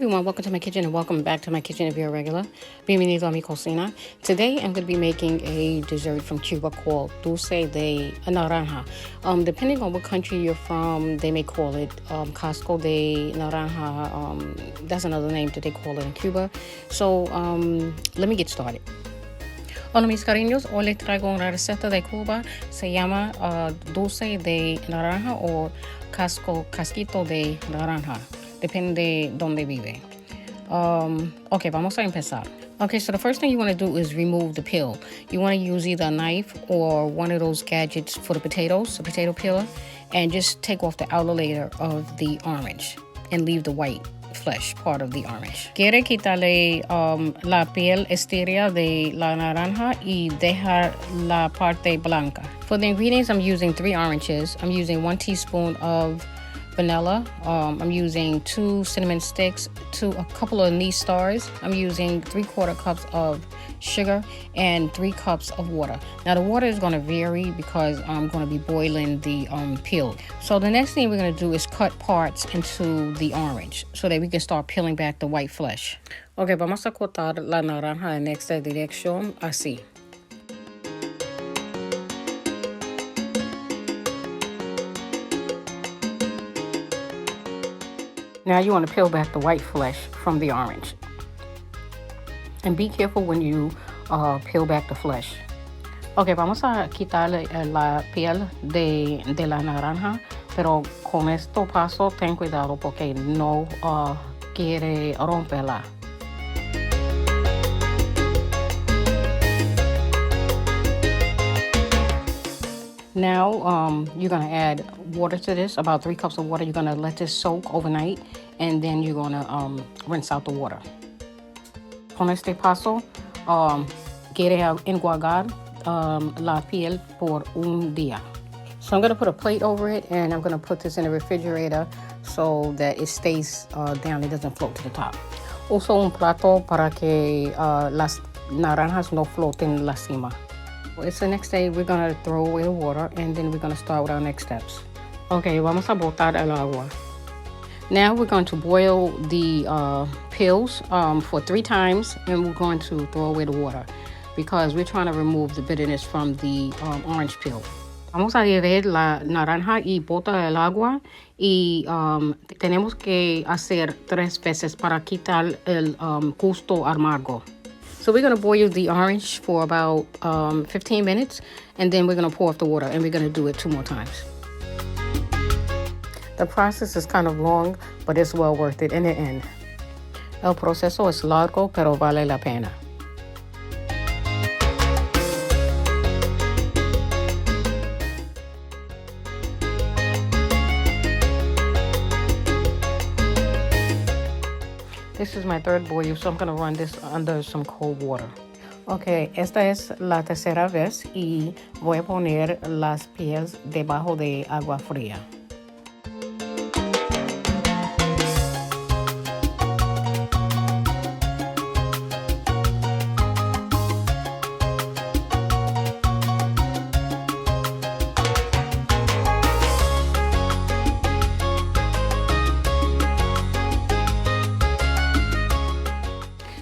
everyone, welcome to my kitchen and welcome back to my kitchen if you're a regular. Bienvenido a mi cocina. Today I'm going to be making a dessert from Cuba called Dulce de Naranja. Depending on what country you're from, they may call it Casco de Naranja. That's another name that they call it in Cuba. So let me get started. Hola mis cariños, hoy les traigo una receta de Cuba. Se llama Dulce de Naranja o casquito de naranja. Depende de donde vive. Okay, vamos a empezar. Okay, so the first thing you want to do is remove the peel. You want to use either a knife or one of those gadgets for the potatoes, a potato peeler, and just take off the outer layer of the orange and leave the white flesh part of the orange. Quiere quitarle la piel estéril de la naranja y dejar la parte blanca. For the ingredients, I'm using 3 oranges. I'm using 1 teaspoon of vanilla. I'm using 2 cinnamon sticks, a couple of anise stars. I'm using 3/4 cups of sugar and 3 cups of water. Now the water is going to vary because I'm going to be boiling the peel. So the next thing we're going to do is cut parts into the orange so that we can start peeling back the white flesh. Okay, vamos a cortar la naranja en esta dirección, así. Now you want to peel back the white flesh from the orange. And be careful when you peel back the flesh. Okay, vamos a quitarle la piel de la naranja, pero con esto paso ten cuidado porque no quiere romperla. Now you're going to add water to this, about 3 cups of water. You're going to let this soak overnight and then you're going to rinse out the water. Con este paso, quiere enjuagar la piel por un día. So I'm going to put a plate over it and I'm going to put this in the refrigerator so that it stays down, it doesn't float to the top. Uso un plato para que las naranjas no floten la cima. It's the next day. We're going to throw away the water and then we're going to start with our next steps. Okay, vamos a botar el agua. Now we're going to boil the peels for 3 times and we're going to throw away the water because we're trying to remove the bitterness from the orange peel. Vamos a hervir la naranja y botar el agua y tenemos que hacer 3 veces para quitar el gusto amargo. So we're going to boil the orange for about 15 minutes and then we're going to pour off the water and we're going to do it 2 more times. The process is kind of long, but it's well worth it in the end. El proceso es largo, pero vale la pena. This is my 3rd boil, so I'm going to run this under some cold water. Okay, esta es la tercera vez y voy a poner las pieles debajo de agua fría.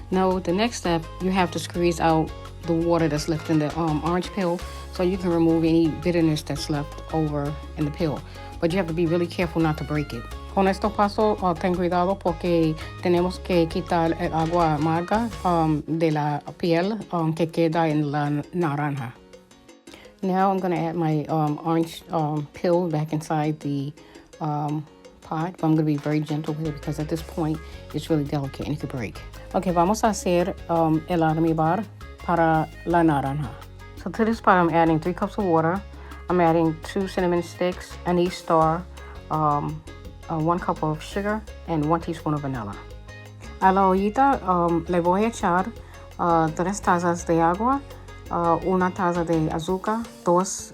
Now, the next step, you have to squeeze out the water that's left in the orange peel so you can remove any bitterness that's left over in the peel. But you have to be really careful not to break it. Con esto paso, ten cuidado porque tenemos que quitar el agua amarga de la piel que queda en la naranja. Now I'm going to add my orange peel back inside the pot. But I'm going to be very gentle with it because at this point it's really delicate and it could break. Okay, vamos a hacer el almíbar para la naranja. So to this pot I'm adding 3 cups of water. I'm adding 2 cinnamon sticks, anise star, 1 cup of sugar, and 1 teaspoon of vanilla. A la ollita le voy a echar 3 tazas de agua, 1 taza de azúcar, 2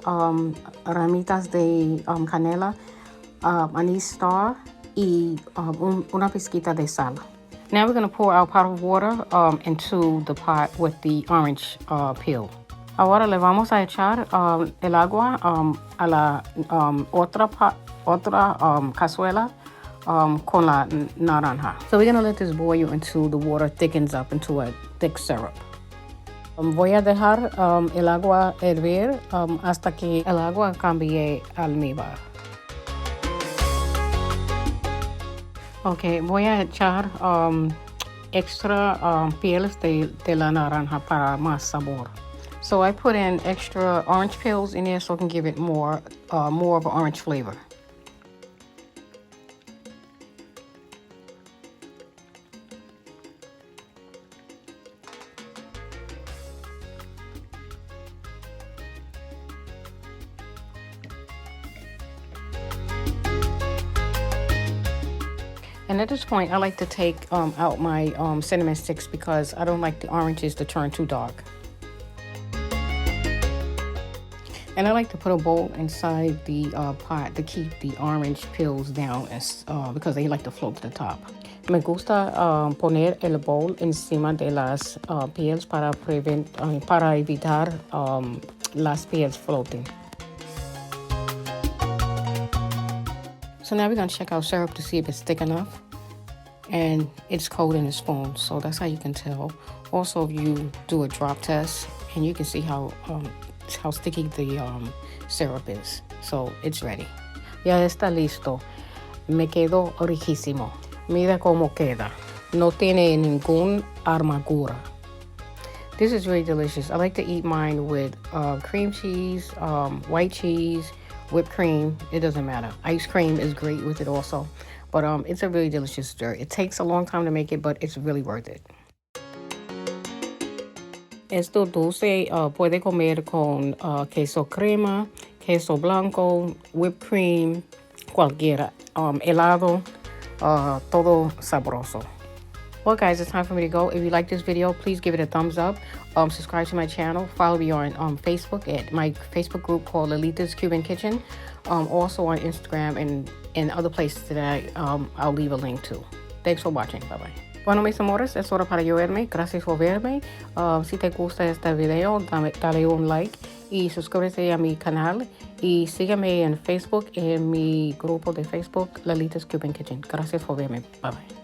ramitas de canela, anise star y una pizquita de sal. Now we're going to pour our pot of water into the pot with the orange peel. Ahora le vamos a echar el agua a la otra cazuela con la naranja. So we're gonna let this boil until the water thickens up into a thick syrup. Voy a dejar el agua hervir hasta que el agua cambie almíbar. Ok, voy a echar extra peels de la naranja para más sabor. So I put in extra orange peels in there so I can give it more of an orange flavor. And at this point, I like to take out my cinnamon sticks because I don't like the oranges to turn too dark. And I like to put a bowl inside the pot to keep the orange peels down because they like to float to the top. Me gusta poner el bowl encima de las peels para evitar las peels floating. So now we're going to check our syrup to see if it's thick enough. And it's cold in the spoon, so that's how you can tell. Also, if you do a drop test, and you can see how sticky the syrup is. So it's ready. Ya está listo. Me quedó riquísimo. Mira cómo queda. No tiene ningún amargura. This is really delicious. I like to eat mine with cream cheese, white cheese, whipped cream. It doesn't matter. Ice cream is great with it also. But it's a really delicious dessert. It takes a long time to make it, but it's really worth it. Esto dulce puede comer con queso crema, queso blanco, whipped cream, cualquiera, helado, todo sabroso. Well, guys, it's time for me to go. If you like this video, please give it a thumbs up. Subscribe to my channel. Follow me on Facebook at my Facebook group called Lolita's Cuban Kitchen. Also on Instagram and other places that I'll leave a link to. Thanks for watching. Bye-bye. Bueno, mis amores, es hora para yo verme. Gracias por verme. Si te gusta este video, dale un like y suscríbete a mi canal. Y sígueme en Facebook, en mi grupo de Facebook, Lolita's Cuban Kitchen. Gracias por verme. Bye-bye.